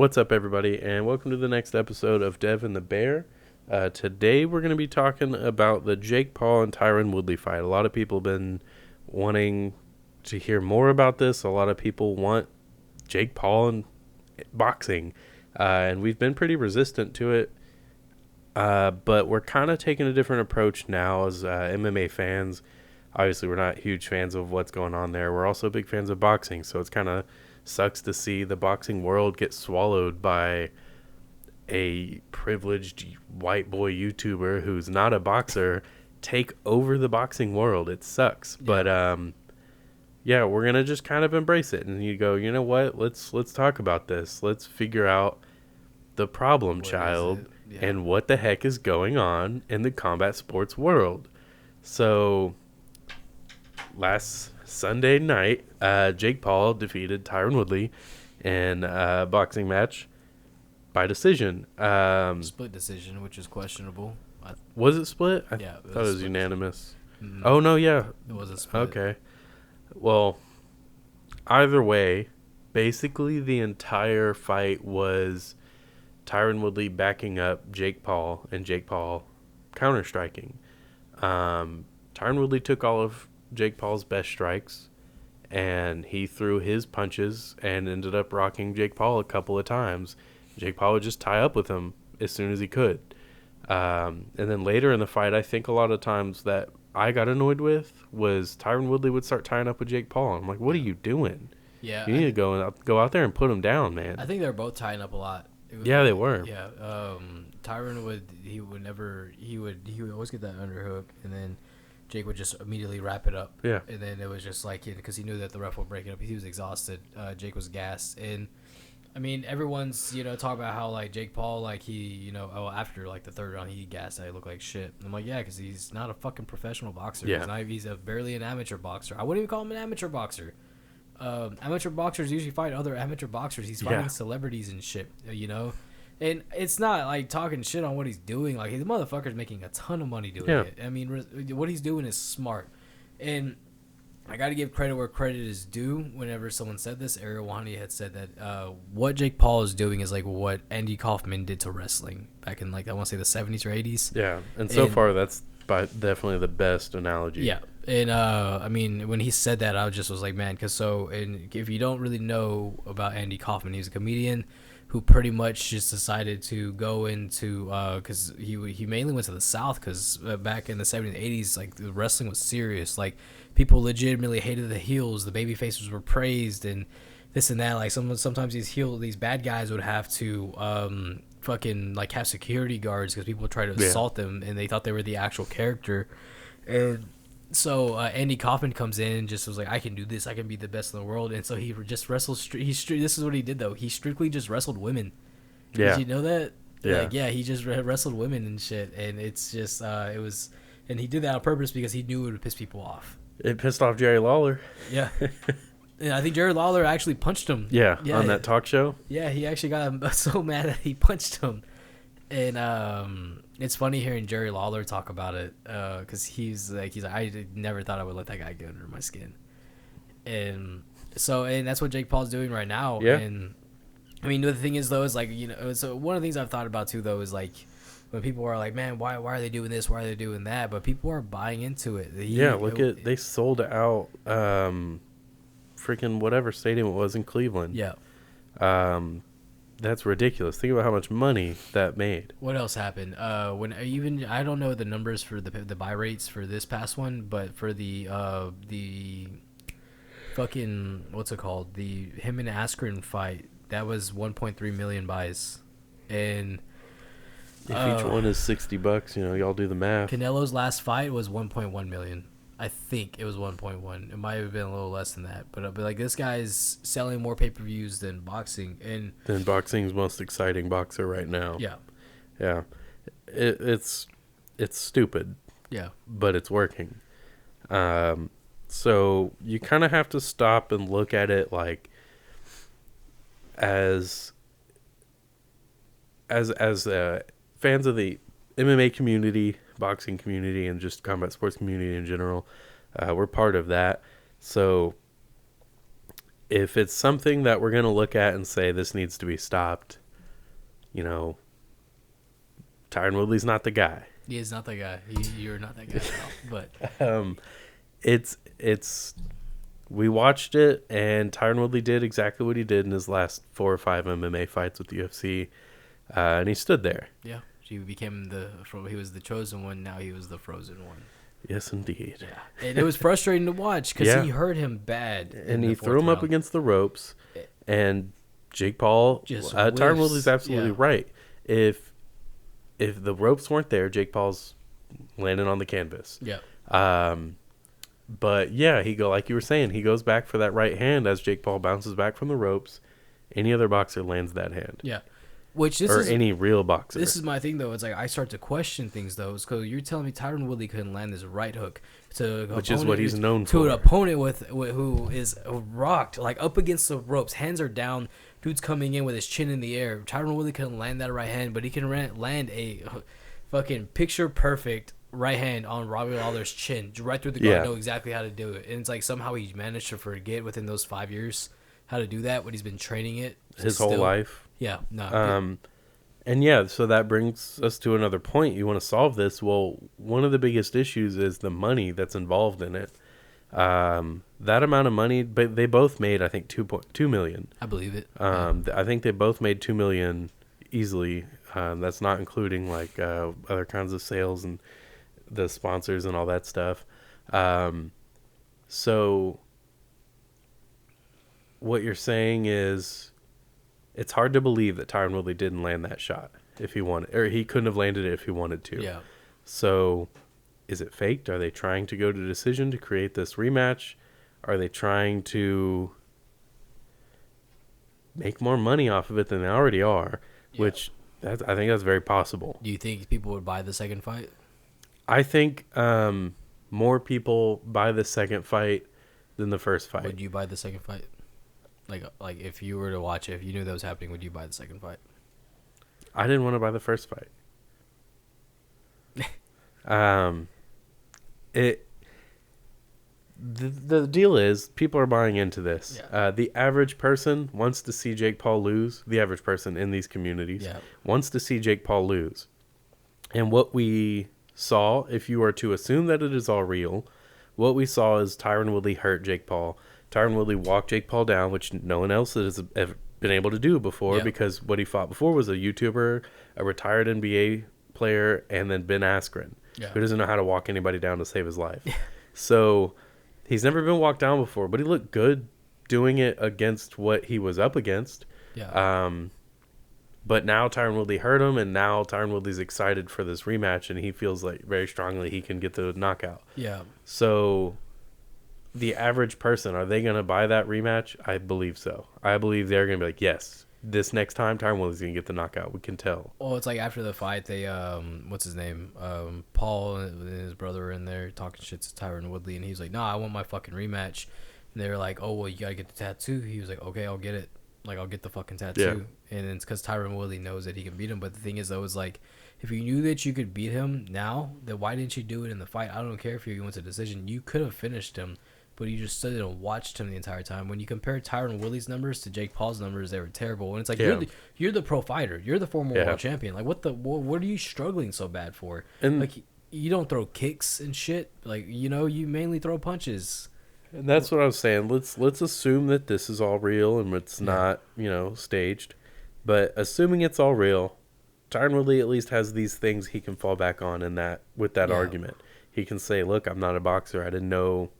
What's up, everybody, and welcome to the next episode of Dev and the Bear. Today, we're going to be talking about the Jake Paul and Tyron Woodley fight. A lot of people have been wanting to hear more about this. A lot of people want Jake Paul and boxing, and we've been pretty resistant to it. But we're kind of taking a different approach now as MMA fans. Obviously, we're not huge fans of what's going on there. We're also big fans of boxing, so it's kind of sucks to see the boxing world get swallowed by a privileged white boy YouTuber who's not a boxer take over the boxing world. It sucks. Yeah. But yeah, we're going to just kind of embrace it. And you go, you know what? Let's talk about this. Let's figure out the problem child and what the heck is going on in the combat sports world. So last Sunday night, Jake Paul defeated Tyron Woodley in a boxing match by decision. Split decision, which is questionable. Was it split? I thought it was unanimous. Mm-hmm. Oh, no, yeah. It was a split. Okay. Well, either way, basically the entire fight was Tyron Woodley backing up Jake Paul and Jake Paul counter-striking. Tyron Woodley took all of Jake Paul's best strikes, and he threw his punches and ended up rocking Jake Paul a couple of times. Jake Paul would just tie up with him as soon as he could. And then later in the fight, I think a lot of times that I got annoyed with was Tyron Woodley would start tying up with Jake Paul. I'm like, what are you doing? Yeah, you need to go out there and put him down, man. I think they were both tying up a lot. Yeah, they were. Yeah, Tyron would always get that underhook, and then Jake would just immediately wrap it up. Yeah. And then it was just like, because he knew that the ref would break it up. He was exhausted. Jake was gassed. And, I mean, everyone's, talking about how, like, Jake Paul, like, he, after, like, the third round, he gassed. I look like shit. And I'm like, yeah, because he's not a fucking professional boxer. Yeah. He's barely an amateur boxer. I wouldn't even call him an amateur boxer. Amateur boxers usually fight other amateur boxers. He's fighting celebrities and shit, And it's not like talking shit on what he's doing. Like, the motherfucker's making a ton of money doing it. I mean, what he's doing is smart. And I got to give credit where credit is due. Whenever someone said this, Ariel Wahani had said that what Jake Paul is doing is like what Andy Kaufman did to wrestling back in, like, I want to say the 70s or 80s. Yeah, and so far that's definitely the best analogy. Yeah. And, I mean, when he said that, I was like, man, and if you don't really know about Andy Kaufman, he's a comedian who pretty much just decided to go into, because he mainly went to the South, because back in the 70s and 80s, like, the wrestling was serious. Like, people legitimately hated the heels. The baby faces were praised and this and that. Like, sometimes these bad guys would have to fucking, like, have security guards because people would try to assault them, and they thought they were the actual character. And so Andy Kaufman comes in and just was like, I can do this. I can be the best in the world. And so he just wrestled. This is what he did, though. He strictly just wrestled women. Yeah. Did you know that? Yeah. Like, yeah, he just wrestled women and shit. And it's just, and he did that on purpose because he knew it would piss people off. It pissed off Jerry Lawler. Yeah. And I think Jerry Lawler actually punched him. Yeah, on that talk show. Yeah, he actually got so mad that he punched him. And it's funny hearing Jerry Lawler talk about it, because he's like, I never thought I would let that guy get under my skin. And that's what Jake Paul's doing right now. Yeah. And I mean, the thing is, though, is like, so one of the things I've thought about too, though, is like when people are like, man, why are they doing this? Why are they doing that? But people are buying into it. They sold out freaking whatever stadium it was in Cleveland. Yeah. That's ridiculous. Think about how much money that made. What else happened? I don't know the numbers for the buy rates for this past one, but for the fucking, what's it called? The him and Askren fight, that was 1.3 million buys. And if each one is $60, y'all do the math. Canelo's last fight was 1.1 million. I think it was 1.1. It might have been a little less than that, but like, this guy's selling more pay-per-views than boxing, and than boxing's most exciting boxer right now. Yeah. It's stupid. Yeah, but it's working. So you kind of have to stop and look at it like as fans of the MMA community, boxing community, and just combat sports community in general. We're part of that. So if it's something that we're going to look at and say this needs to be stopped, you know, Tyron Woodley's not the guy. He is not that guy. You're not that guy at all. But it's we watched it, and Tyron Woodley did exactly what he did in his last 4 or 5 MMA fights with the UFC, and he stood there. yeah, he became he was the chosen one. Now he was the frozen one. Yes, indeed. Yeah, and it was frustrating to watch because he hurt him bad, and he threw him up against the ropes, and Jake Paul, Tyron Woodley's absolutely right. If the ropes weren't there, Jake Paul's landing on the canvas. Yeah. But yeah, like you were saying, he goes back for that right hand as Jake Paul bounces back from the ropes. Any other boxer lands that hand. Yeah. Any real boxer. This is my thing, though. It's like I start to question things, though. Because you're telling me Tyron Woodley couldn't land this right hook which is what he's known for. To an opponent who is rocked, like up against the ropes, hands are down, dude's coming in with his chin in the air. Tyron Woodley couldn't land that right hand, but he can land a fucking picture perfect right hand on Robbie Lawler's chin, right through the guard. Know exactly how to do it, and it's like somehow he managed to forget within those 5 years how to do that when he's been training it his whole life. Yeah, no. And yeah, so that brings us to another point. You want to solve this? Well, one of the biggest issues is the money that's involved in it. That amount of money, but they both made, I think, $2 million. I believe it. I think they both made $2 million easily. That's not including like other kinds of sales and the sponsors and all that stuff. So what you're saying is, it's hard to believe that Tyron Woodley didn't land that shot if he wanted, or he couldn't have landed it if he wanted to. Yeah. So is it faked? Are they trying to go to decision to create this rematch? Are they trying to make more money off of it than they already are? Yeah. I think that's very possible. Do you think people would buy the second fight? I think more people buy the second fight than the first fight. Would you buy the second fight? Like if you were to watch it, if you knew that was happening, would you buy the second fight? I didn't want to buy the first fight. The deal is people are buying into this. Yeah. The average person wants to see Jake Paul lose. The average person in these communities wants to see Jake Paul lose. And what we saw, if you are to assume that it is all real, what we saw is Tyron Woodley hurt Jake Paul. Tyron Woodley walked Jake Paul down, which no one else has ever been able to do before, because what he fought before was a YouTuber, a retired NBA player, and then Ben Askren, who doesn't know how to walk anybody down to save his life. So he's never been walked down before, but he looked good doing it against what he was up against. But now Tyron Woodley hurt him, and now Tyron Woodley's excited for this rematch, and he feels like very strongly he can get the knockout. So the average person, are they going to buy that rematch? I believe so. I believe they're going to be like, yes, this next time Tyron Woodley's going to get the knockout. We can tell. Well, it's like after the fight, they what's his name? Paul and his brother were in there talking shit to Tyron Woodley, and he's like, "No, I want my fucking rematch." And they were like, "Oh, well, you got to get the tattoo." He was like, "Okay, I'll get it. Like, I'll get the fucking tattoo." And it's because Tyron Woodley knows that he can beat him. But the thing is, though, is like, if you knew that you could beat him now, then why didn't you do it in the fight? I don't care if you went to decision. You could have finished him, but you just stood and watched him the entire time. When you compare Tyron Woodley's numbers to Jake Paul's numbers, they were terrible. And it's like, you're the pro fighter. You're the former world champion. Like, what are you struggling so bad for? And like, you don't throw kicks and shit. Like, you know, you mainly throw punches. And that's what I was saying. Let's assume that this is all real and it's not, staged. But assuming it's all real, Tyron Woodley at least has these things he can fall back on with that argument. He can say, look, I'm not a boxer. I didn't know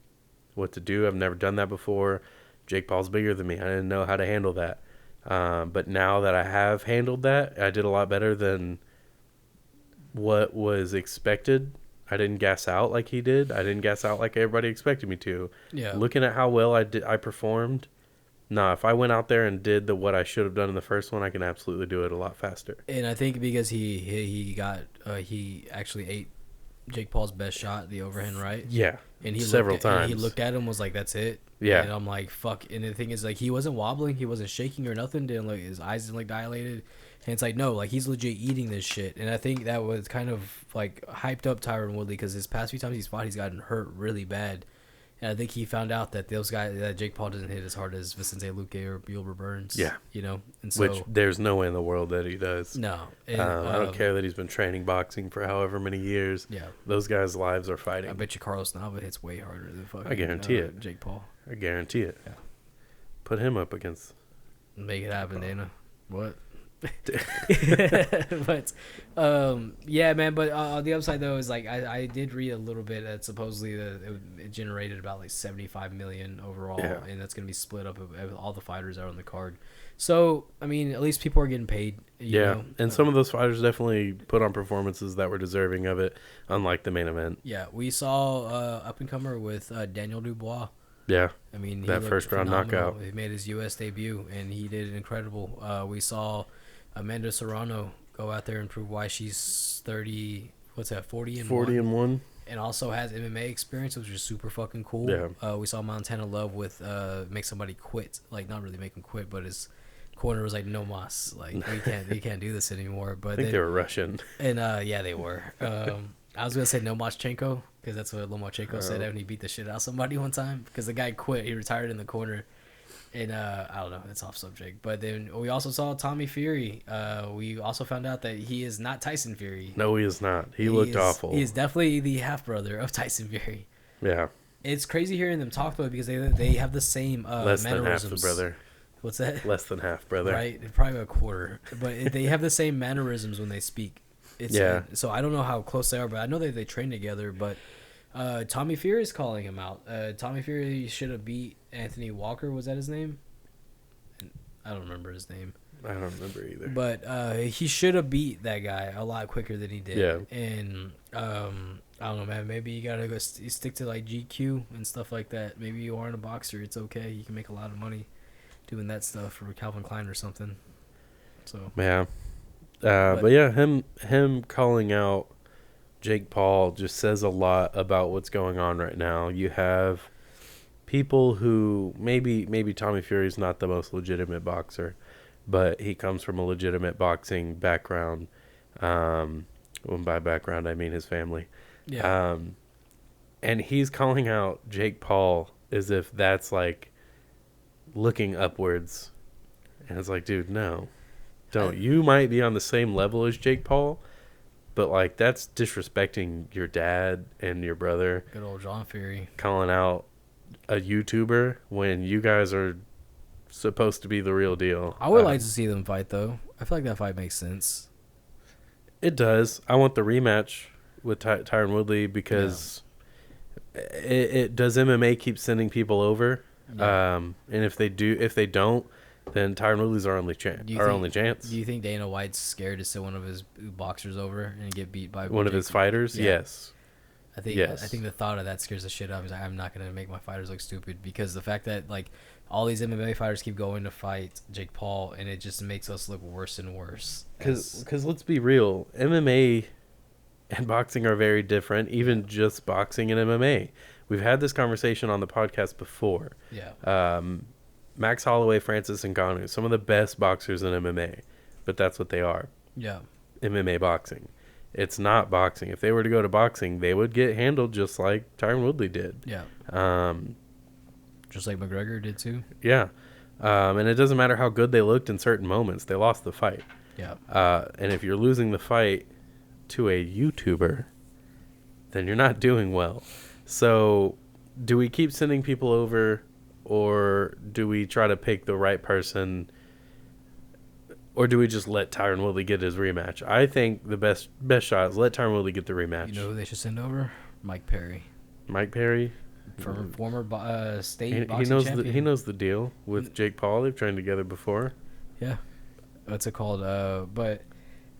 what to do. I've never done that before. Jake Paul's bigger than me. I didn't know how to handle that. But now that I have handled that, I did a lot better than what was expected. I didn't gas out like he did. I didn't gas out like everybody expected me to. Looking at how well I performed, if I went out there and did what I should have done in the first one, I can absolutely do it a lot faster. And I think because he actually ate Jake Paul's best shot, the overhand right. Yeah. And he several times. And he looked at him, was like, "That's it." Yeah. And I'm like, "Fuck." And the thing is, like, he wasn't wobbling, he wasn't shaking or nothing. Didn't like his eyes didn't like dilated. And it's like, no, like, he's legit eating this shit. And I think that was kind of like hyped up Tyron Woodley, because his past few times he's fought, he's gotten hurt really bad. And I think he found out that those guys, that Jake Paul doesn't hit as hard as Vicente Luque or Gilbert Burns. Yeah. And so, which there's no way in the world that he does. No. And, I don't care that he's been training boxing for however many years. Yeah. Those guys' lives are fighting. I bet you Carlos Nava hits way harder than fucking I guarantee it. Jake Paul. I guarantee it. Yeah. Put him up against. Make it happen, Dana. What? But yeah, man. But on the other side though is like I did read a little bit that supposedly it generated about like 75 million overall, and that's gonna be split up of all the fighters that are on the card. So I mean, at least people are getting paid. You know? And some of those fighters definitely put on performances that were deserving of it, unlike the main event. Yeah, we saw up and comer with Daniel Dubois. Yeah, I mean, that first round knockout. He made his U.S. debut, and he did incredible. We saw Amanda Serrano go out there and prove why she's 40 and 1. And also has MMA experience, which is super fucking cool. Yeah. We saw Montana Love with make somebody quit, like not really make him quit, but his corner was like, no mas, like we can't do this anymore. But I think they were Russian. And yeah, they were. I was gonna say Lomachenko because that's what Lomachenko said when he beat the shit out of somebody one time because the guy quit. He retired in the corner. And I don't know, it's off subject. But then we also saw Tommy Fury. We also found out that he is not Tyson Fury. No, he is not. He looked awful. He is definitely the half brother of Tyson Fury. Yeah. It's crazy hearing them talk about it because they have the same Less mannerisms. than half the brother. What's that? Less than half brother. Right, probably a quarter. But they have the same mannerisms when they speak. So I don't know how close they are, but I know that they train together. But Tommy Fury is calling him out. Tommy Fury should have beat Anthony Walker. Was that his name? I don't remember his name. I don't remember either. But he should have beat that guy a lot quicker than he did. Yeah. And I don't know, man. Maybe you gotta go stick to like GQ and stuff like that. Maybe you aren't a boxer. It's okay. You can make a lot of money doing that stuff for Calvin Klein or something. So yeah. But yeah, him calling out Jake Paul just says a lot about what's going on right now. You have people who maybe Tommy Fury's not the most legitimate boxer, but he comes from a legitimate boxing background. When by background I mean his family. Yeah. And he's calling out Jake Paul as if that's like looking upwards, and it's like, dude, no, don't. You might be on the same level as Jake Paul, but like that's disrespecting your dad and your brother. Good old John Fury calling out a YouTuber when you guys are supposed to be the real deal. I would like to see them fight though. I feel like that fight makes sense. It does. I want the rematch with Tyron Woodley because it does. MMA keep sending people over, and if they don't, then Tyron Woodley's our only chance. Do you think Dana White's scared to send one of his boxers over and get beat by one of his fighters? Yeah. Yes. I think the thought of that scares the shit out of me. Like, I'm not gonna make my fighters look stupid because the fact that like all these MMA fighters keep going to fight Jake Paul and it just makes us look worse and worse. Because let's be real, MMA and boxing are very different. Even just boxing and MMA, we've had this conversation on the podcast before. Yeah. Max Holloway, Francis Ngannou, some of the best boxers in MMA, but that's what they are. Yeah. MMA boxing. It's not boxing. If they were to go to boxing, they would get handled just like Tyron Woodley did. Yeah. Just like McGregor did too. Yeah. And it doesn't matter how good they looked in certain moments. They lost the fight. Yeah. And if you're losing the fight to a YouTuber, then you're not doing well. So do we keep sending people over, or do we try to pick the right person, or do we just let Tyron Woodley get his rematch? I think the best shot is let Tyron Woodley get the rematch. You know who they should send over? Mike Perry. Mike Perry? Former state boxing champion. He knows the deal with Jake Paul. They've trained together before. Yeah. What's it called? But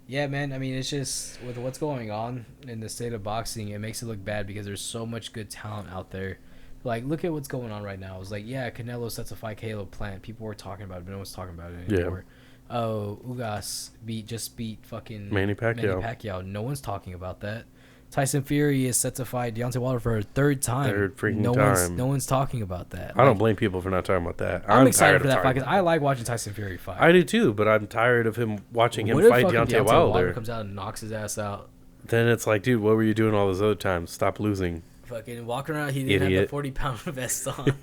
yeah, man, I mean, it's just with what's going on in the state of boxing, it makes it look bad because there's so much good talent out there. Like, look at what's going on right now. It's like, yeah, Canelo sets a fight Caleb Plant. People were talking about it, but no one's talking about it anymore. Yeah. Oh, Ugas just beat fucking Manny Pacquiao. No one's talking about that. Tyson Fury is set to fight Deontay Wilder for a third time. Third freaking time. No one's talking about that. I don't blame people for not talking about that. I'm excited for that fight because I like watching Tyson Fury fight. I do too, but I'm tired of watching him fight Deontay Wilder. Comes out and knocks his ass out. Then it's like, dude, what were you doing all those other times? Stop losing. Fucking walking around, he didn't have the 40-pound vest on.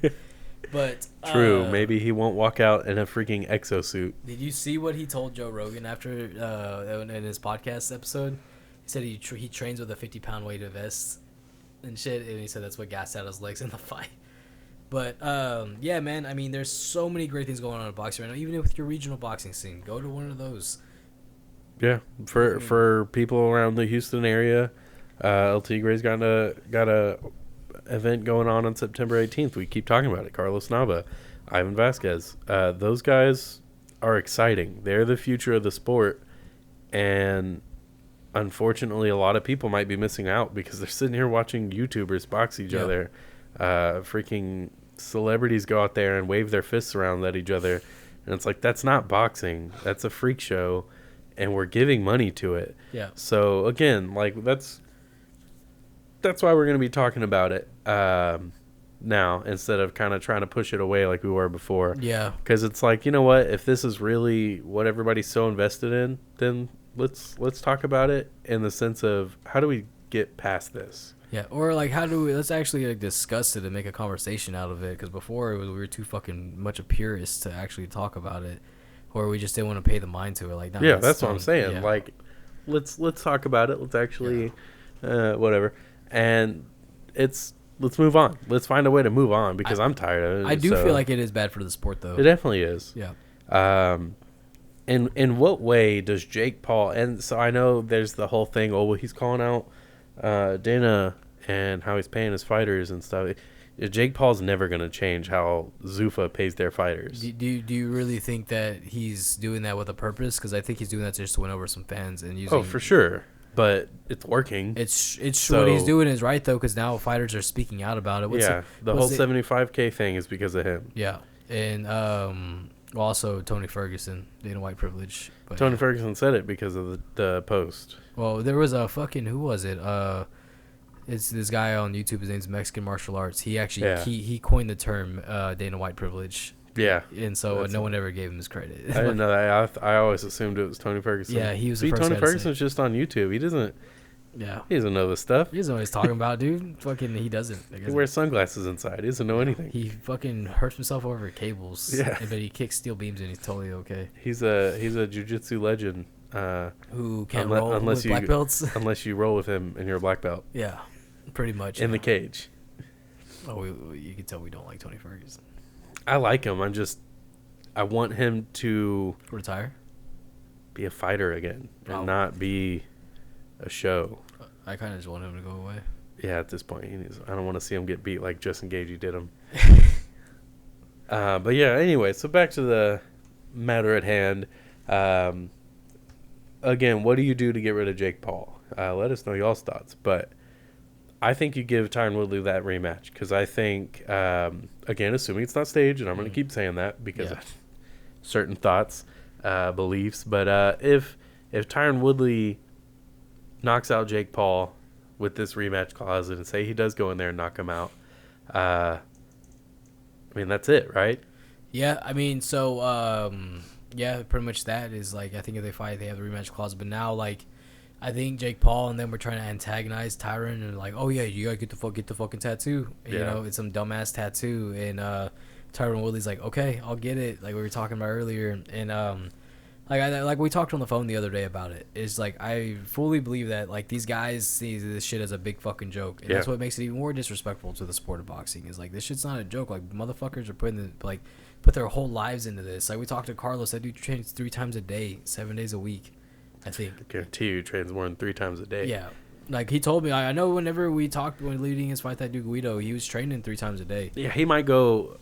But true, maybe he won't walk out in a freaking exosuit. Did you see what he told Joe Rogan after in his podcast episode? He said he trains with a 50-pound weighted vest and shit, and he said that's what gassed out his legs in the fight. But yeah, man. I mean, there's so many great things going on in boxing right now. Even with your regional boxing scene, go to one of those. Yeah, for people around the Houston area, El Tigre's got a event going on September 18th. We keep talking about it. Carlos Nava, Ivan Vasquez. Those guys are exciting. They're the future of the sport, and unfortunately, a lot of people might be missing out because they're sitting here watching YouTubers box each other. Freaking celebrities go out there and wave their fists around at each other, and it's like, that's not boxing. That's a freak show, and we're giving money to it. Yeah. So again, like that's why we're going to be talking about it now instead of kind of trying to push it away like we were before. Yeah. Because it's like, you know what? If this is really what everybody's so invested in, then let's talk about it in the sense of how do we get past this? Yeah, or like let's actually like discuss it and make a conversation out of it, because before we were too fucking much of purists to actually talk about it, or we just didn't want to pay the mind to it. Like, yeah, that's what I'm saying. Yeah. Like, let's talk about it. Let's actually whatever, and let's move on. Let's find a way to move on because I'm tired of it. I do feel like it is bad for the sport, though. It definitely is. Yeah. In what way does Jake Paul, and so I know there's the whole thing, well, he's calling out Dana and how he's paying his fighters and stuff. Jake Paul's never going to change how Zuffa pays their fighters. Do you really think that he's doing that with a purpose? Because I think he's doing that just to win over some fans and using. Oh, for sure, but it's working. It's so, what he's doing is right though, because now fighters are speaking out about it. The whole $75K thing is because of him. Yeah, and also Tony Ferguson, Dana White privilege. But Tony Ferguson said it because of the post. Well, there was a fucking, who was it? It's this guy on YouTube. His name's Mexican Martial Arts. He actually he coined the term Dana White privilege. Yeah, and so no one ever gave him his credit. I didn't know that. I always assumed it was Tony Ferguson. Yeah, he was. See, Tony Ferguson's just on YouTube. He doesn't. Yeah, he doesn't know this stuff. He doesn't know what he's talking about, dude. Fucking, he doesn't. He wears sunglasses inside. He doesn't know anything. He fucking hurts himself over cables. Yeah, but he kicks steel beams and he's totally okay. He's a jiu-jitsu legend. Who can't roll with black belts unless you roll with him and you're a black belt. Yeah, pretty much in the cage. Oh, you can tell we don't like Tony Ferguson. I like him. I want him to retire, be a fighter again, and not be a show. I kind of just want him to go away. Yeah, at this point, I don't want to see him get beat like Justin Gaethje did him. But yeah, anyway, so back to the matter at hand. Again, what do you do to get rid of Jake Paul? Let us know y'all's thoughts. But I think you give Tyron Woodley that rematch because I think, again, assuming it's not staged, and I'm going to keep saying that because of certain thoughts, beliefs. But if Tyron Woodley knocks out Jake Paul with this rematch clause and say he does go in there and knock him out, I mean, that's it, right? Yeah, I mean, so... yeah, pretty much that is like, I think if they fight, they have the rematch clause. But now, like, I think Jake Paul and them were trying to antagonize Tyron and like, oh yeah, you gotta get the fucking tattoo. And, you know, it's some dumbass tattoo. And Tyron Woodley's like, okay, I'll get it. Like we were talking about earlier. And like we talked on the phone the other day about it. It's like I fully believe that like these guys see this shit as a big fucking joke, and that's what makes it even more disrespectful to the sport of boxing. Is like this shit's not a joke. Like motherfuckers are put their whole lives into this. Like we talked to Carlos, that dude trains 3 times a day, 7 days a week, I think. I guarantee you he trains more than 3 times a day. Yeah, like he told me. I know whenever we talked when leading his fight that dude Guido, he was training 3 times a day. Yeah, he might go.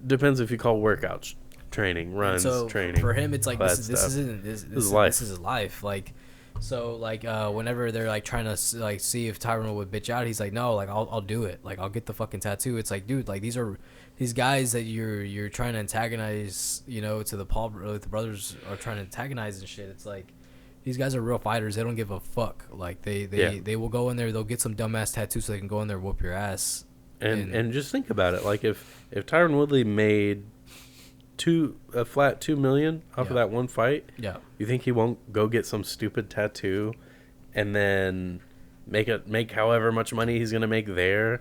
Depends if you call workouts training, runs, training. For him, it's like this is his life. Like, so like whenever they're like trying to like see if Tyron would bitch out, he's like, no, like I'll do it. Like I'll get the fucking tattoo. It's like, dude, like these guys that you're trying to antagonize, you know, to the brothers are trying to antagonize and shit. It's like these guys are real fighters. They don't give a fuck. Like they will go in there. They'll get some dumbass tattoo so they can go in there and whoop your ass. And just think about it. Like if Tyron Woodley made a flat $2 million off of that one fight, you think he won't go get some stupid tattoo and then make however much money he's gonna make there,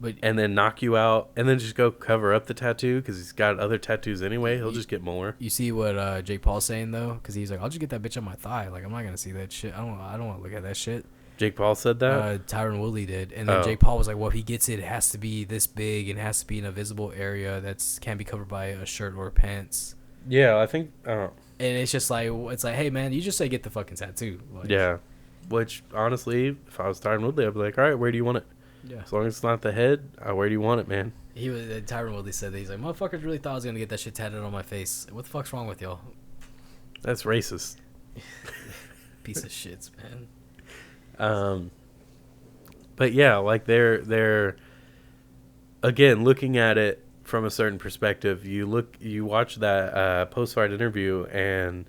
But and then knock you out, and then just go cover up the tattoo because he's got other tattoos anyway. He'll just get more. you see what Jake Paul's saying though, because he's like, I'll just get that bitch on my thigh. Like I'm not gonna see that shit. I don't want to look at that shit. Jake Paul said that. Tyron Woodley did, and then Jake Paul was like, well, if he gets it, it has to be this big and it has to be in a visible area that's can't be covered by a shirt or pants. Yeah, I think. And it's just like hey man, you just say get the fucking tattoo. Like, Yeah, which honestly, if I was Tyron Woodley, I'd be like, all right, where do you want it? yeah. As long as it's not the head, where do you want it, man? He was Tyron Woodley said that he's like, motherfuckers really thought I was gonna get that shit tatted on my face. What the fuck's wrong with y'all? That's racist. Piece of shits, man. But yeah, like they're again looking at it from a certain perspective. You watch that post-fight interview, and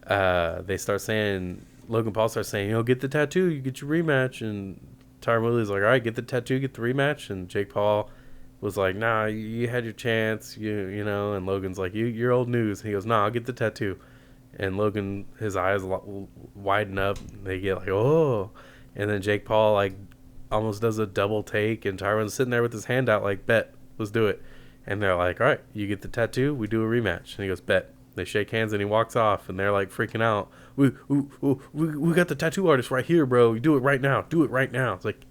they start saying, Logan Paul starts saying, get the tattoo, you get your rematch, and Tyron Woodley's like, all right, get the tattoo, get the rematch, and Jake Paul was like, nah, you had your chance, you know, and Logan's like, you're old news. And he goes, nah, I'll get the tattoo, and Logan, his eyes widen up, and they get like, oh, and then Jake Paul like almost does a double take, and Tyron's sitting there with his hand out like, bet, let's do it. And they're like, all right, you get the tattoo, we do a rematch. And he goes, bet. They shake hands, and he walks off, and they're like freaking out. We got the tattoo artist right here, bro. You do it right now. Do it right now. It's like,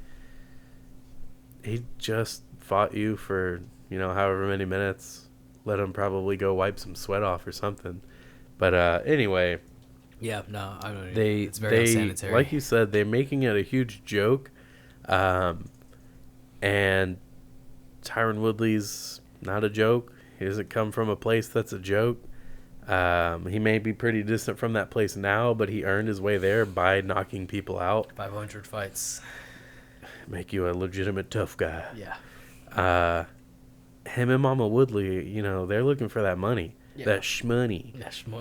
he just fought you for, however many minutes. Let him probably go wipe some sweat off or something. But anyway. Yeah, no, I don't know. It's very unsanitary. Like you said, they're making it a huge joke. And Tyron Woodley's not a joke. He doesn't come from a place that's a joke. He may be pretty distant from that place now, but he earned his way there by knocking people out. 500 fights. Make you a legitimate tough guy. Yeah. Him and Mama Woodley, they're looking for that money. Yeah. That shmoney.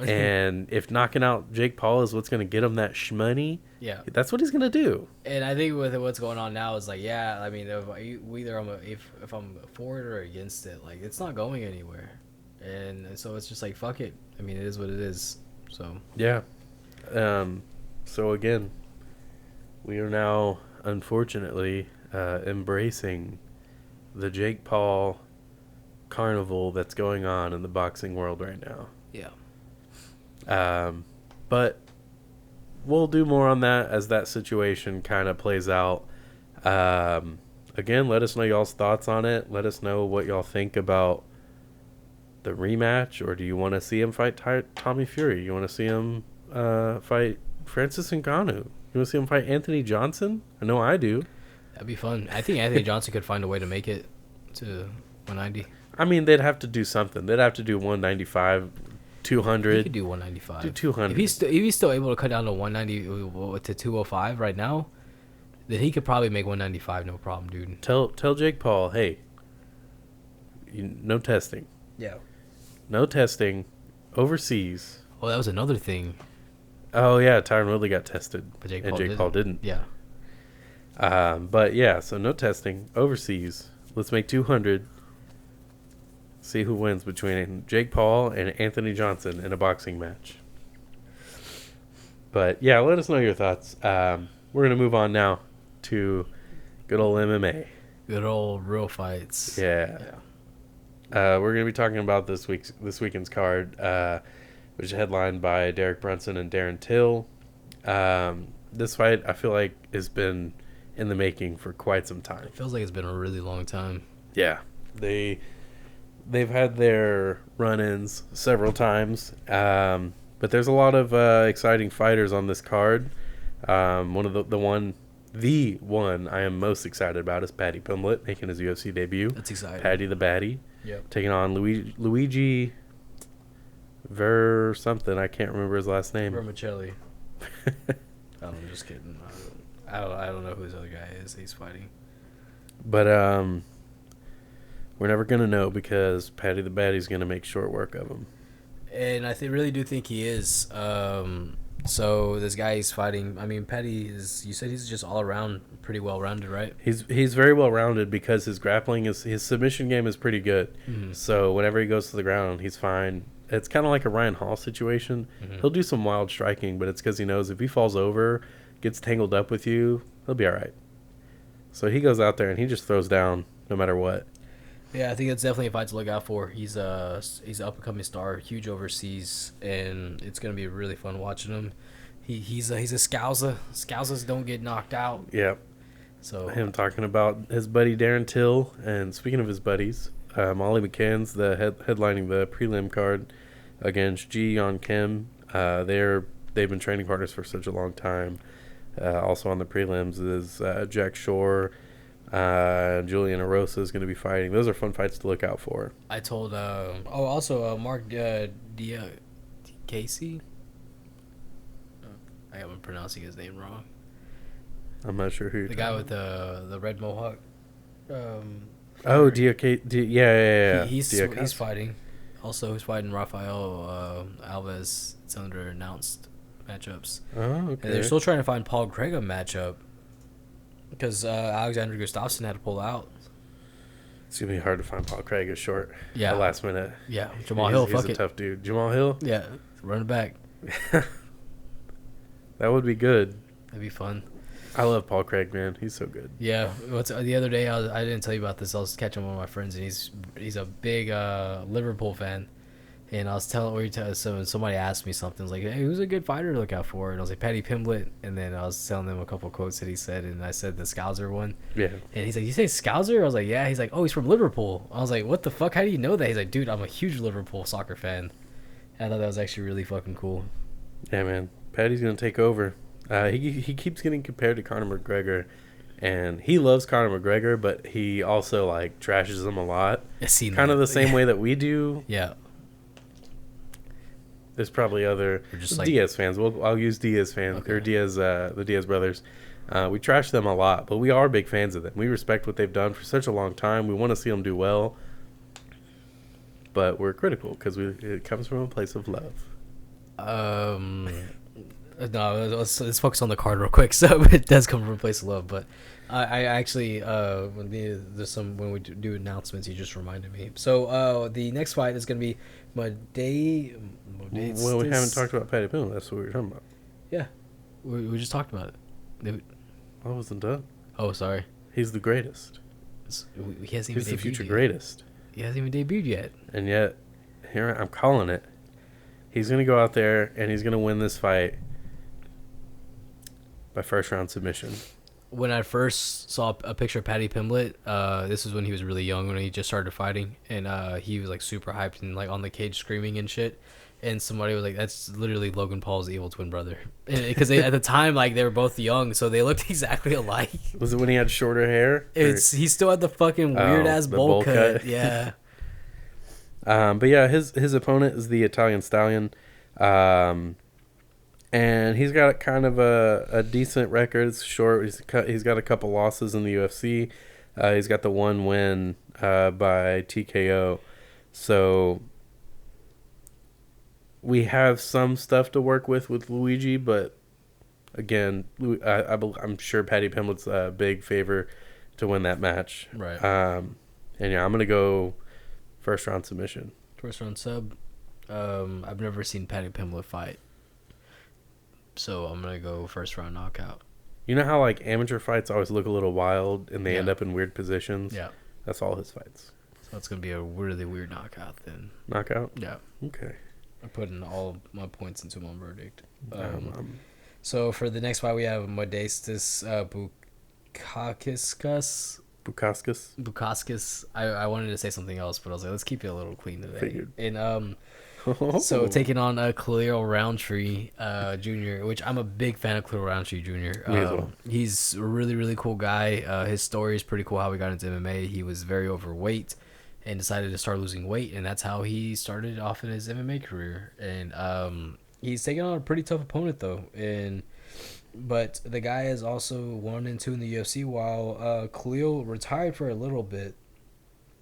And if knocking out Jake Paul is what's going to get him that shmoney, yeah, that's what he's going to do. And I think with what's going on now is like, yeah, I mean, if I'm for it or against it, like it's not going anywhere. And so it's just like, fuck it. I mean, it is what it is. So yeah. So again, we are now unfortunately embracing the Jake Paul carnival that's going on in the boxing world right now. Yeah. But we'll do more on that as that situation kind of plays out. Again, let us know y'all's thoughts on it. Let us know what y'all think about the rematch, or do you want to see him fight Tommy Fury? You want to see him fight Francis Ngannou? You want to see him fight Anthony Johnson? I know I do. That'd be fun. I think Anthony Johnson could find a way to make it to 190. I mean, they'd have to do something. They'd have to do 195, 200. He could do 195. Do 200. If he's still able to cut down to 190 to 205 right now, then he could probably make 195 no problem, dude. Tell Jake Paul, hey, no testing. Yeah. No testing overseas. Oh, that was another thing. Oh yeah, Tyron Woodley got tested, but Jake Paul didn't. Yeah. But yeah, so no testing overseas. Let's make 200. See who wins between Jake Paul and Anthony Johnson in a boxing match. But yeah, let us know your thoughts. We're gonna move on now to good old MMA. Good old real fights. Yeah. We're gonna be talking about this weekend's card, which is headlined by Derek Brunson and Darren Till. This fight, I feel like, has been in the making for quite some time. It feels like it's been a really long time. Yeah, they've had their run-ins several times, but there's a lot of exciting fighters on this card. One of the one I am most excited about is Paddy Pimblett making his UFC debut. That's exciting. Paddy the Baddie. Yep. Taking on Luigi Ver something. I can't remember his last name. Vermicelli. I'm just kidding. I don't know who this other guy is he's fighting. But we're never going to know because Paddy the Baddie's going to make short work of him. And I really do think he is. So this guy he's fighting, I mean, Paddy is, you said he's just all around pretty well rounded, right? He's very well rounded because his his submission game is pretty good. Mm-hmm. So whenever he goes to the ground, he's fine. It's kind of like a Ryan Hall situation. Mm-hmm. He'll do some wild striking, but it's because he knows if he falls over, gets tangled up with you, he'll be all right. So he goes out there and he just throws down no matter what. Yeah, I think that's definitely a fight to look out for. He's an up and coming star, huge overseas, and it's gonna be really fun watching him. He's a scouser. Scousers don't get knocked out. Yeah. So him talking about his buddy Darren Till, and speaking of his buddies, Molly McCann's headlining the prelim card against Ji Yeon Kim. They've been training partners for such a long time. Also on the prelims is Jack Shore. Julian Arosa is going to be fighting. Those are fun fights to look out for. I told Mark Casey. I am pronouncing his name wrong. I'm not sure who. The guy with the red mohawk. Yeah. He's fighting. Also, he's fighting Rafael Alves. It's under announced matchups. Oh, okay. And they're still trying to find Paul Craig a matchup because Alexander Gustafsson had to pull out. It's gonna be hard to find Paul Craig at short. Yeah. At the last minute. Yeah. Jamal Hill. He's a tough dude. Jamal Hill. Yeah. Run it back. That would be good. That'd be fun. I love Paul Craig, man. He's so good. Yeah. The other day I didn't tell you about this. I was catching one of my friends, and he's a big Liverpool fan. And I was so somebody asked me something. I was like, hey, who's a good fighter to look out for? And I was like, Paddy Pimblett. And then I was telling them a couple quotes that he said, and I said the Scouser one. Yeah. And he's like, you say Scouser? I was like, yeah. He's like, oh, he's from Liverpool. I was like, what the fuck? How do you know that? He's like, dude, I'm a huge Liverpool soccer fan. And I thought that was actually really fucking cool. Yeah, man. Paddy's going to take over. He keeps getting compared to Conor McGregor. And he loves Conor McGregor, but he also, like, trashes him a lot. Kind of the same way that we do. Yeah. There's probably other Diaz fans. I'll use Diaz fans, okay. Or Diaz, the Diaz brothers. We trash them a lot, but we are big fans of them. We respect what they've done for such a long time. We want to see them do well, but we're critical because it comes from a place of love. No, let's focus on the card real quick. So it does come from a place of love, but I actually when we do announcements, you just reminded me. So the next fight is gonna be Modestas. Well, we haven't talked about Paddy Pimblett. That's what we were talking about. Yeah, we just talked about it. I wasn't done. Oh, sorry. He's the greatest. He hasn't even He's the future greatest. He hasn't even debuted yet. And yet, here I'm calling it. He's gonna go out there and he's gonna win this fight by first round submission. When I first saw a picture of Paddy Pimblett, this was when he was really young, when he just started fighting, and he was like super hyped and like on the cage screaming and shit. And somebody was like, "That's literally Logan Paul's evil twin brother," because at the time, like they were both young, so they looked exactly alike. Was it when he had shorter hair? He still had the fucking weird ass bowl cut. Yeah. But yeah, his opponent is the Italian Stallion. And he's got kind of a decent record. It's short. He's got a couple losses in the UFC. He's got the one win by TKO. So we have some stuff to work with Luigi, but again, I'm sure Paddy Pimblett's a big favor to win that match. Right. And yeah, I'm gonna go first round submission. First round sub. I've never seen Paddy Pimblett fight. So I'm going to go first round knockout. You know how like amateur fights always look a little wild and they end up in weird positions? Yeah. That's all his fights. So it's going to be a really weird knockout then. Knockout? Yeah. Okay. I'm putting all my points into my verdict. So for the next fight we have Modestas Bukauskas. I wanted to say something else, but I was like, let's keep it a little clean today. Figured. And so taking on Khalil Roundtree Jr., which I'm a big fan of Khalil Roundtree Jr. He's a really, really cool guy. His story is pretty cool how he got into MMA. He was very overweight and decided to start losing weight, and that's how he started off in his MMA career. And he's taking on a pretty tough opponent, though. But the guy is also 1-2 in the UFC, while Khalil retired for a little bit,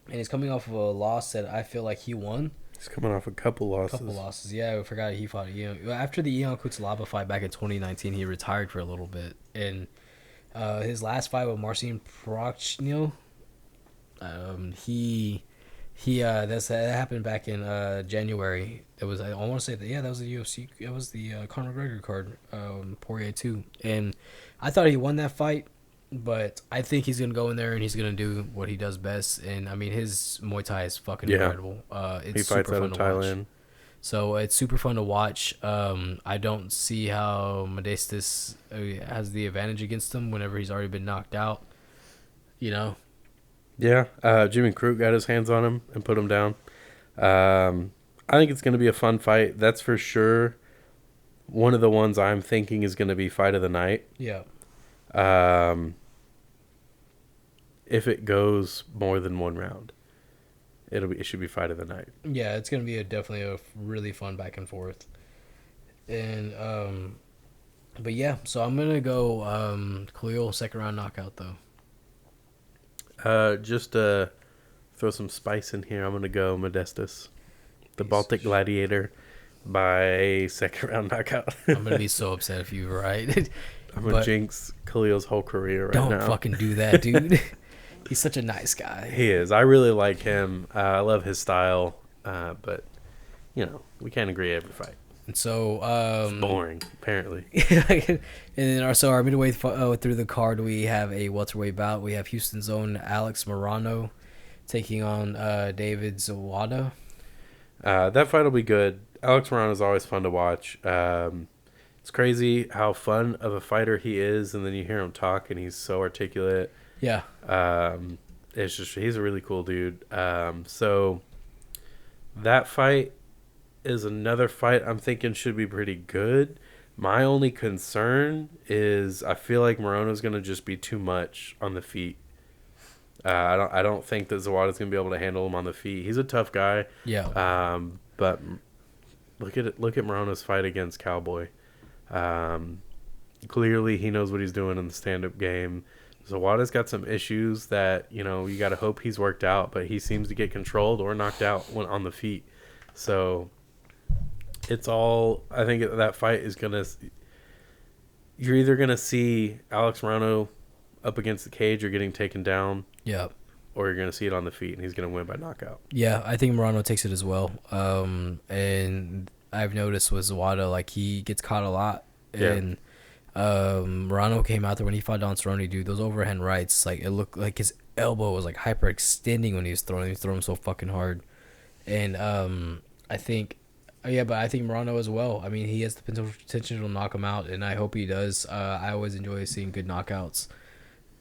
and he's coming off of a loss that I feel like he won. He's coming off a couple losses. Yeah, I forgot he fought after the Ion Cutelaba fight back in 2019. He retired for a little bit, and his last fight with Marcin Prachnio, he That happened back in January. It was, I want to say that, yeah, that was the UFC. It was the Conor McGregor card, Poirier 2. And I thought he won that fight, but I think he's gonna go in there and he's gonna do what he does best. And I mean, his Muay Thai is fucking incredible. It's he fights out of Thailand. So it's super fun to watch. I don't see how Modestas has the advantage against him whenever he's already been knocked out. You know. Yeah, Jimmy Crute got his hands on him and put him down. I think it's going to be a fun fight. That's for sure. One of the ones I'm thinking is going to be fight of the night. Yeah. If it goes more than one round, it should be fight of the night. Yeah, it's going to be definitely a really fun back and forth. And but yeah, so I'm going to go Khalil second round knockout though. Just to throw some spice in here, I'm going to go Modestas, the Baltic Gladiator, by a second round knockout. I'm going to be so upset if you're right. I'm going to jinx Khalil's whole career right now. Don't fucking do that, dude. He's such a nice guy. He is. I really like him. I love his style. But, you know, we can't agree every fight. And so, it's boring, apparently. And then our midway through the card, we have a welterweight bout. We have Houston's own Alex Morano taking on David Zawada. That fight will be good. Alex Morano is always fun to watch. It's crazy how fun of a fighter he is, and then you hear him talk, and he's so articulate. Yeah. It's just, he's a really cool dude. So that fight is another fight I'm thinking should be pretty good. My only concern is I feel like Morano's going to just be too much on the feet. I don't think that Zawada's going to be able to handle him on the feet. He's a tough guy. Yeah. But look at Morano's fight against Cowboy. Clearly he knows what he's doing in the stand-up game. Zawada's got some issues that, you know, you got to hope he's worked out, but he seems to get controlled or knocked out when on the feet. So it's all, I think that fight is going to, you're either going to see Alex Morano up against the cage or getting taken down. Yeah. Or you're going to see it on the feet and he's going to win by knockout. Yeah, I think Morano takes it as well. And I've noticed with Zawada, like, he gets caught a lot. And Morano came out there when he fought Don Cerrone, dude. Those overhand rights, like, it looked like his elbow was like hyperextending when he was throwing. He was throwing so fucking hard. And I think Morano as well. I mean, he has the potential to knock him out, and I hope he does. I always enjoy seeing good knockouts.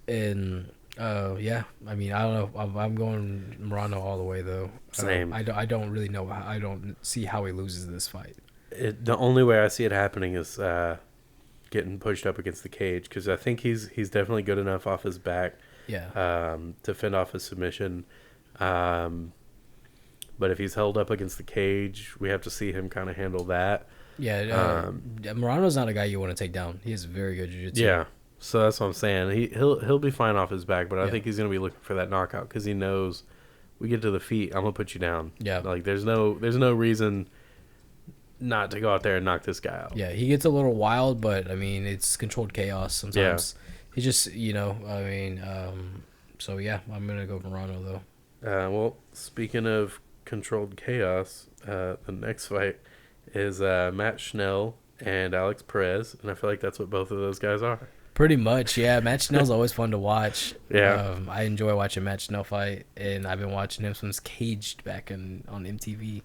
And yeah, I mean, I don't know. I'm going Morano all the way though. Same. I don't really know. I don't see how he loses this fight. The only way I see it happening is getting pushed up against the cage, because I think he's definitely good enough off his back. Yeah. To fend off his submission. But if he's held up against the cage, we have to see him kind of handle that. Yeah. Morano's not a guy you want to take down. He has very good jiu-jitsu. Yeah. So that's what I'm saying. He'll be fine off his back, but I think he's going to be looking for that knockout because he knows we get to the feet, I'm going to put you down. Yeah. Like there's no reason not to go out there and knock this guy out. Yeah, he gets a little wild, but I mean, it's controlled chaos sometimes. Yeah. He just, you know, I mean, so yeah, I'm going to go Morano though. Well, speaking of controlled chaos, the next fight is Matt Schnell and Alex Perez, and I feel like that's what both of those guys are. Pretty much, yeah. Matt Schnell's always fun to watch. Yeah. I enjoy watching Matt Schnell fight, and I've been watching him since Caged back on MTV.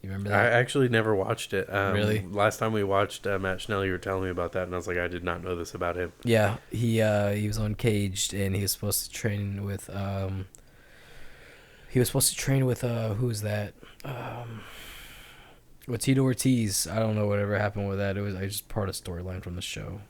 You remember that? I actually never watched it. Really? Last time we watched Matt Schnell, you were telling me about that, and I was like, I did not know this about him. Yeah, he was on Caged, and he was supposed to train with who's that? With Tito Ortiz. I don't know whatever happened with that. It was just part of storyline from the show.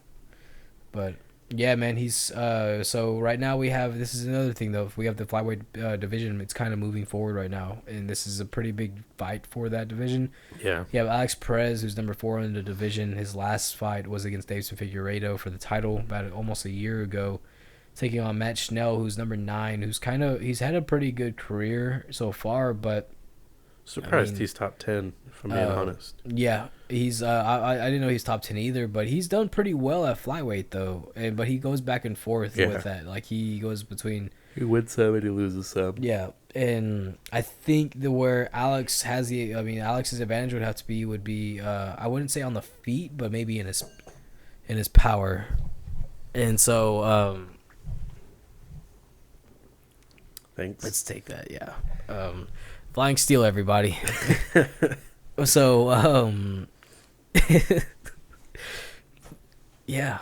But yeah, man, he's so right now we have, this is another thing though, we have the flyweight division. It's kind of moving forward right now, and this is a pretty big fight for that division. Yeah. You have Alex Perez, who's number 4 in the division. His last fight was against Davison Figueiredo for the title about almost a year ago, taking on Matt Schnell, who's number 9, he's had a pretty good career so far, but surprised he's top 10, if I'm being honest. Yeah, he's I didn't know he's top 10 either, but he's done pretty well at flyweight though. But he goes back and forth with that. Like he goes between, he wins some and he loses some. Yeah, And I think where Alex has Alex's advantage would be I wouldn't say on the feet, but maybe in his power. And so Thanks. let's take that. Yeah. Flying Steel, everybody. So yeah.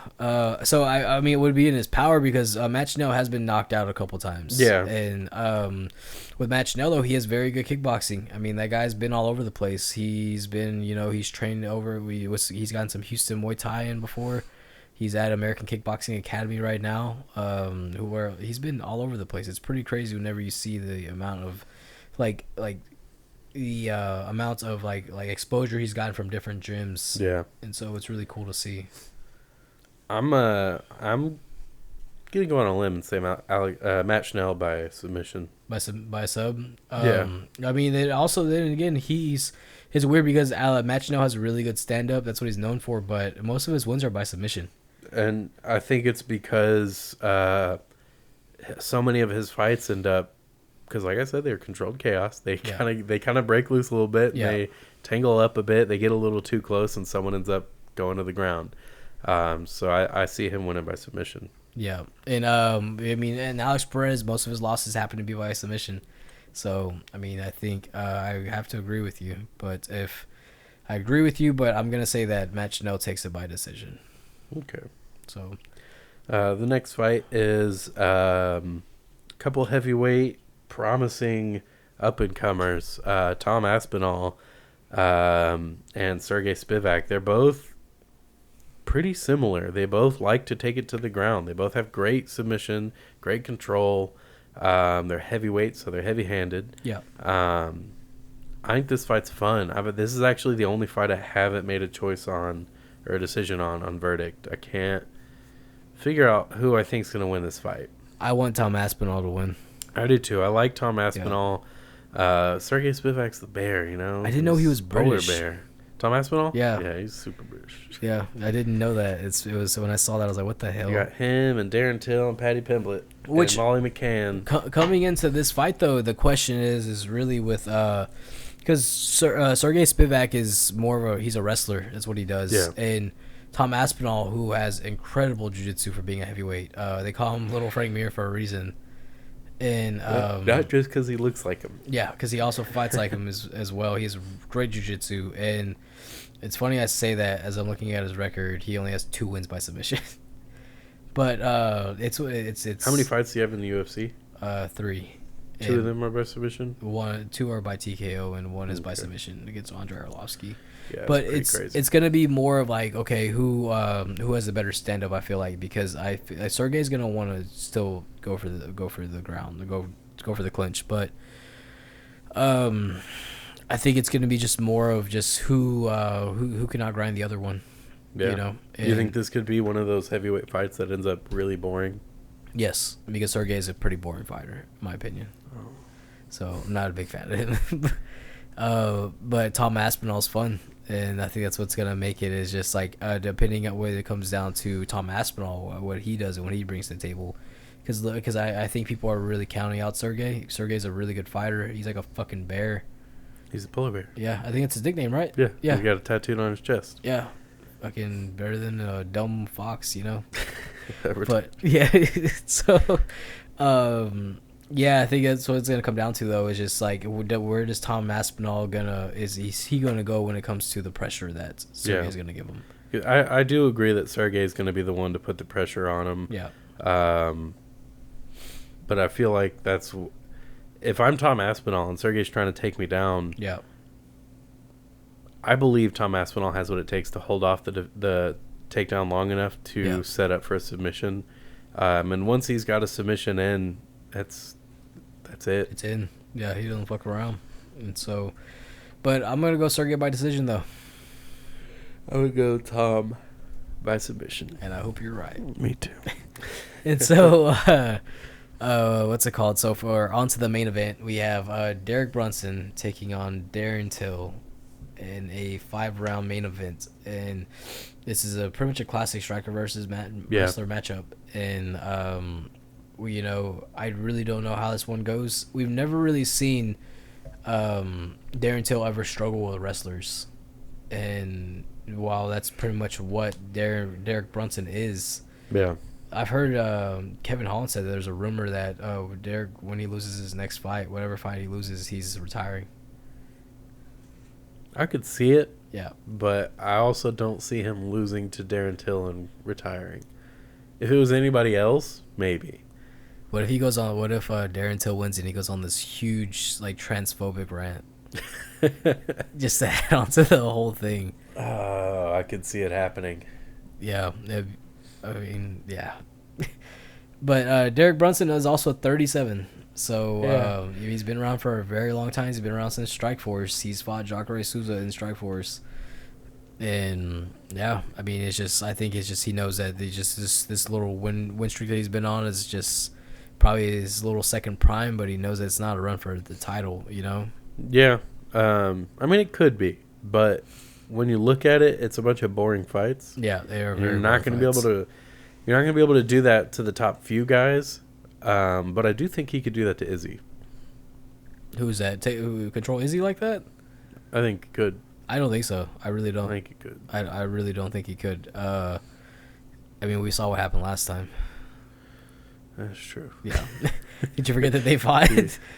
So I mean, it would be in his power because Matt Schnell has been knocked out a couple times. Yeah. And with Matt Schnell, though, he has very good kickboxing. I mean, that guy's been all over the place. He's been, he's trained over. He's gotten some Houston Muay Thai in before. He's at American Kickboxing Academy right now. Where he's been all over the place. It's pretty crazy whenever you see the amount of, like the amounts of like exposure he's gotten from different gyms. Yeah. And so it's really cool to see. I'm gonna go on a limb and say Matt Schnell by submission. By sub. Yeah. I mean, then again, it's weird because Matt Schnell has a really good stand up. That's what he's known for. But most of his wins are by submission. And I think it's because so many of his fights end up, because like I said, they're controlled chaos. They kind of break loose a little bit. Yeah. They tangle up a bit. They get a little too close, and someone ends up going to the ground. So I see him winning by submission. Yeah, and I mean, and Alex Perez, most of his losses happen to be by submission. So I mean, I think I have to agree with you. But I'm gonna say that Matt Schnell takes it by decision. Okay. So the next fight is a couple heavyweight promising up and comers, Tom Aspinall and Sergey Spivak. They're both pretty similar. They both like to take it to the ground. They both have great submission, great control. They're heavyweights, so they're heavy-handed. yeah, I think this fight's fun. This is actually the only fight I haven't made a choice on or a decision on verdict. I can't figure out who I think's going to win this fight. I want Tom Aspinall to win. I do too. I like Tom Aspinall. Sergey Spivak's the bear, I didn't know he was British. Polar bear. Tom Aspinall? Yeah. Yeah, he's super British. Yeah, I didn't know that. It was when I saw that, I was like, what the hell? You got him and Darren Till and Patty Pimblett and Molly McCann. Coming into this fight, though, the question is really with because Sergey Spivak is he's a wrestler. That's what he does. Yeah. And Tom Aspinall, who has incredible jiu-jitsu for being a heavyweight. They call him Little Frank Mir for a reason. And not just because he looks like him. yeah, because he also fights like him as well. He has great jiu-jitsu, and it's funny I say that as I'm looking at his record. He only has 2 wins by submission. But it's How many fights do you have in the UFC? 3. 2 of them are by submission? 2 are by TKO, and 1 is by submission against Andrei Arlovsky. Yeah, but crazy. it's gonna be more of like, okay, who has the better stand up? I feel like, because Sergey's gonna want to still go for the ground, go for the clinch, but I think it's gonna be just more of just who can outgrind the other one. Yeah. Do you think this could be one of those heavyweight fights that ends up really boring? Yes, because Sergey is a pretty boring fighter, in my opinion. Oh. So I'm not a big fan of him. But Tom Aspinall's fun, and I think that's what's gonna make it, is just like depending on whether it comes down to Tom Aspinall, what he does and what he brings to the table. Because I think people are really counting out Sergey. Sergey's a really good fighter. He's like a fucking bear. He's a polar bear. Yeah, I think it's his nickname, right? Yeah. Yeah. He's got a tattooed on his chest. Yeah. Fucking better than a dumb fox, But yeah, so yeah, I think that's what it's gonna come down to, though, is just like, where does Tom Aspinall is he gonna go when it comes to the pressure that Sergey's gonna give him? I do agree that Sergey's gonna be the one to put the pressure on him. Yeah. But I feel like if I'm Tom Aspinall and Sergey's trying to take me down. Yeah. I believe Tom Aspinall has what it takes to hold off the takedown long enough to set up for a submission. And once he's got a submission in, that's it. It's in. Yeah, he doesn't fuck around. And so, but I'm going to go Sergey by decision, though. I would go Tom by submission. And I hope you're right. Me too. And so, what's it called? So onto the main event, we have Derek Brunson taking on Darren Till in a 5-round main event, and this is pretty much a classic striker versus wrestler matchup. And I really don't know how this one goes. We've never really seen Darren Till ever struggle with wrestlers, and while that's pretty much what Derek Brunson is, Yeah. I've heard Kevin Holland said that there's a rumor that Derek, when he loses his next fight, whatever fight he loses, he's retiring. I could see it, Yeah. but I also don't see him losing to Darren Till and retiring. If it was anybody else, maybe. What if he goes on? What if Darren Till wins and he goes on this huge like transphobic rant, just to add on to the whole thing? Oh, I could see it happening. Yeah, I mean, yeah. But Derek Brunson is also 37, so he's been around for a very long time. He's been around since Strikeforce. He's fought Jacare Souza in Strikeforce, and yeah, I mean, I think it's just he knows that this little win streak that he's been on is just probably his little second prime, but he knows that it's not a run for the title, Yeah. I mean, it could be, but when you look at it, it's a bunch of boring fights. Yeah, they are. You're not going to be able to. You're not going to be able to do that to the top few guys, but I do think he could do that to Izzy. Who's that? Who control Izzy like that? I think he could. I don't think so. I really don't. I think he could. I really don't think he could. I mean, we saw what happened last time. That's true. Yeah. Did you forget that they fought?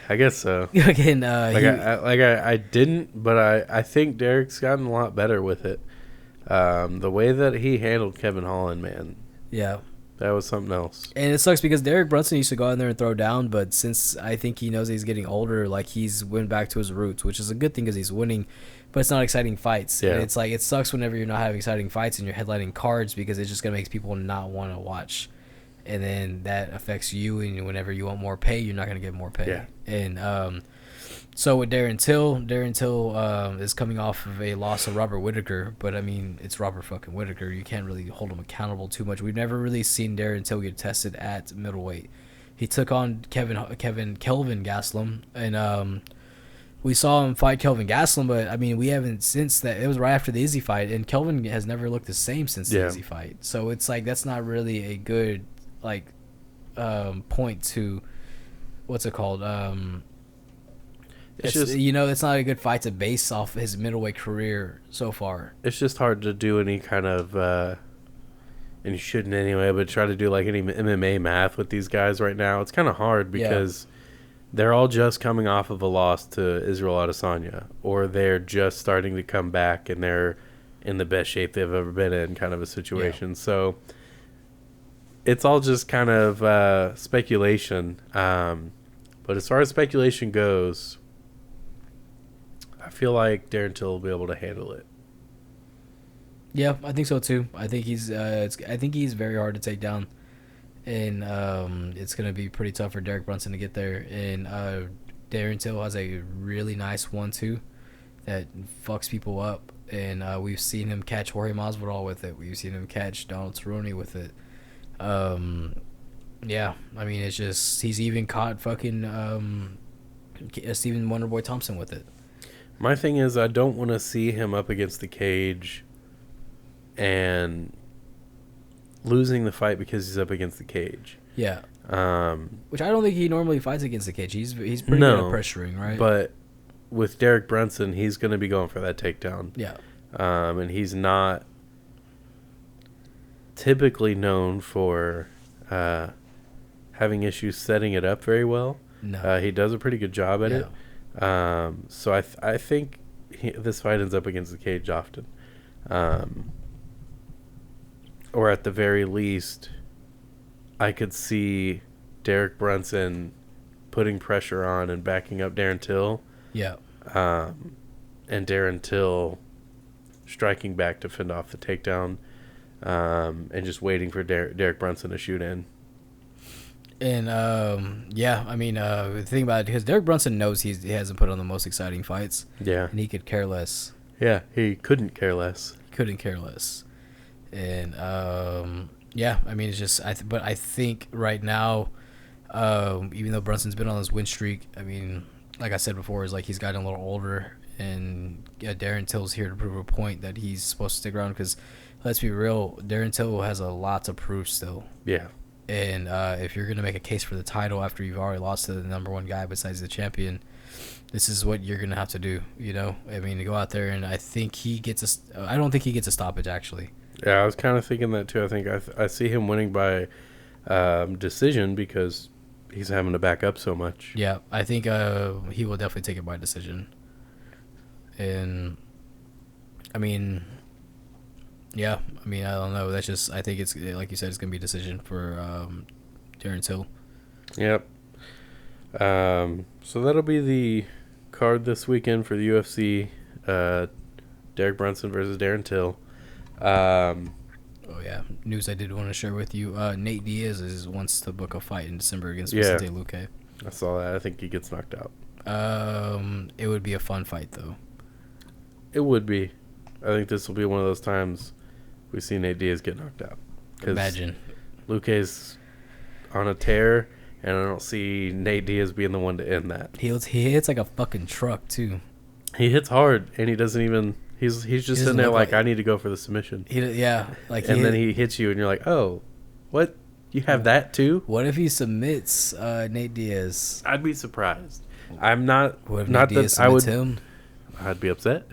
I guess so. Again, I didn't, but I think Derek's gotten a lot better with it. The way that he handled Kevin Holland, man. Yeah. That was something else. And it sucks because Derek Brunson used to go out there and throw down, but since I think he knows he's getting older, like he's went back to his roots, which is a good thing because he's winning, but it's not exciting fights. Yeah. And it's like it sucks whenever you're not having exciting fights and you're headlining cards because it's just going to make people not want to watch. And then that affects you, and whenever you want more pay, you're not going to get more pay. Yeah. And so with Darren Till is coming off of a loss of Robert Whittaker, but I mean, it's Robert fucking Whittaker. You can't really hold him accountable too much. We've never really seen Darren Till get tested at middleweight. He took on Kelvin Gastelum, and we saw him fight Kelvin Gastelum, but I mean, we haven't since that. It was right after the Izzy fight, and Kelvin has never looked the same since the Izzy fight. So it's like that's not really a good point to what's it called? It's just it's not a good fight to base off his middleweight career so far. It's just hard to do any kind of, and you shouldn't anyway, but try to do like any MMA math with these guys right now. It's kind of hard because they're all just coming off of a loss to Israel Adesanya, or they're just starting to come back and they're in the best shape they've ever been in, kind of a situation. So it's all just kind of speculation. But as far as speculation goes, I feel like Darren Till will be able to handle it. Yeah, I think so too. I think he's very hard to take down, and it's gonna be pretty tough for Derek Brunson to get there. And Darren Till has a really nice 1-2 that fucks people up, and we've seen him catch Jorge Masvidal with it. We've seen him catch Donald Cerrone with it. Yeah, I mean, it's just he's even caught fucking Stephen Wonderboy Thompson with it. My thing is, I don't want to see him up against the cage and losing the fight because he's up against the cage. Yeah. Which I don't think he normally fights against the cage. He's pretty good at pressuring, right? But with Derek Brunson, he's going to be going for that takedown. Yeah. And he's not typically known for having issues setting it up very well. No. He does a pretty good job at it. So I think this fight ends up against the cage often. Or at the very least, I could see Derek Brunson putting pressure on and backing up Darren Till. Yeah. And Darren Till striking back to fend off the takedown, and just waiting for Derek Brunson to shoot in. And yeah, I mean, the thing about it, because Derek Brunson knows he hasn't put on the most exciting fights. Yeah. And he could care less. Yeah, he couldn't care less. Couldn't care less. And yeah, I mean, it's just but I think right now, even though Brunson's been on this win streak, I mean, like I said before, is like he's gotten a little older, and Darren Till's here to prove a point that he's supposed to stick around. Because let's be real, Darren Till has a lot to prove still. Yeah. And if you're gonna make a case for the title after you've already lost to the number one guy besides the champion, this is what you're gonna have to do. You know, I mean, to go out there, and I think he gets I don't think he gets a stoppage actually. Yeah, I was kind of thinking that too. I think I see him winning by decision because he's having to back up so much. Yeah, I think he will definitely take it by decision. And I mean, yeah, I mean, I don't know. That's just, I think it's like you said, it's gonna be a decision for Darren Till. Yep. So that'll be the card this weekend for the UFC. Derek Brunson versus Darren Till. Oh yeah, news I did want to share with you. Nate Diaz wants to book a fight in December against Vicente Luque. I saw that. I think he gets knocked out. It would be a fun fight though. It would be. I think this will be one of those times we see Nate Diaz get knocked out. Imagine. Luque's on a tear, and I don't see Nate Diaz being the one to end that. He hits like a fucking truck too. He hits hard, and he doesn't even. He's just sitting there like I need to go for the submission. And then he hits you, and you're like, oh, what? You have that too? What if he submits Nate Diaz? I'd be surprised. I'm not. What if not Nate Diaz that I would. Him? I'd be upset.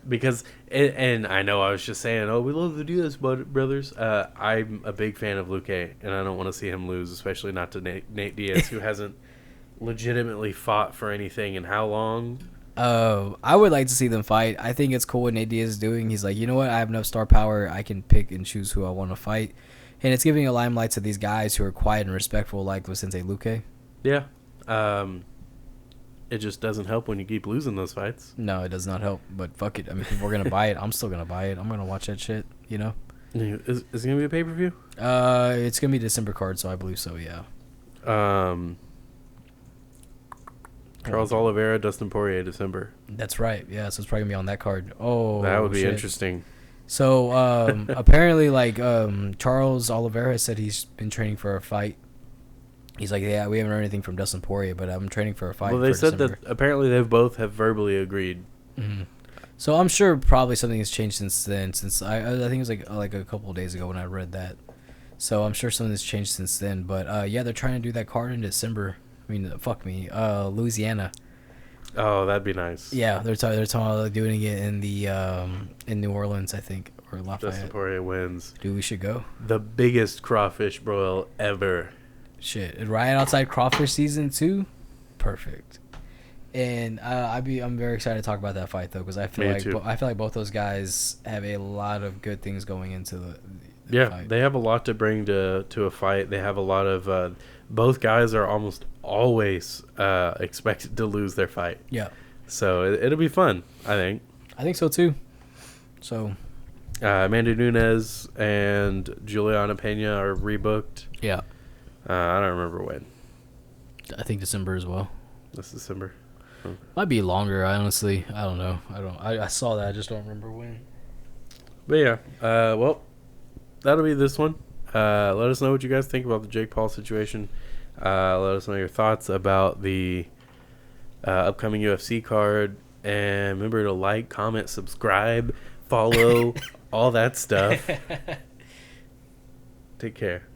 Because, and I know I was just saying, oh, we love to do this, brothers. I'm a big fan of Luque, and I don't want to see him lose, especially not to Nate Diaz, who hasn't legitimately fought for anything in how long? I would like to see them fight. I think it's cool what Nate Diaz is doing. He's like, you know what? I have enough star power. I can pick and choose who I want to fight. And it's giving a limelight to these guys who are quiet and respectful, like Vicente Luque. Yeah. It just doesn't help when you keep losing those fights. No, it does not help. But fuck it. I mean, if we're going to buy it, I'm still going to buy it. I'm going to watch that shit, you know? Is it going to be a pay-per-view? It's going to be a December card, so I believe so, yeah. Charles Oliveira, Dustin Poirier, December. That's right. Yeah, so it's probably going to be on that card. Oh, that would be shit. Interesting. So, apparently, like, Charles Oliveira said he's been training for a fight. He's like, yeah, we haven't heard anything from Dustin Poirier, but I'm training for a fight. Well, they said December. That apparently they both have verbally agreed. Mm-hmm. So I'm sure probably something has changed since then. Since I think it was like a couple of days ago when I read that. So I'm sure something has changed since then. But yeah, they're trying to do that card in December. I mean, fuck me, Louisiana. Oh, that'd be nice. Yeah, they're talking about doing it in the in New Orleans, I think, or Lafayette. Dustin Poirier wins. Dude, we should go. The biggest crawfish broil ever. Shit, right outside crawfish season too. Perfect. And I'm very excited to talk about that fight though, because I feel like both those guys have a lot of good things going into the fight. They have a lot to bring to a fight. They have a lot of both guys are almost always expected to lose their fight. Yeah. So it'll be fun, I think. I think so too. So Amanda Nunes and Juliana Pena are rebooked. Yeah. I don't remember when. I think December as well. This December. Might be longer, honestly. I don't know. I saw that. I just don't remember when. But yeah. Well, that'll be this one. Let us know what you guys think about the Jake Paul situation. Let us know your thoughts about the upcoming UFC card. And remember to like, comment, subscribe, follow, all that stuff. Take care.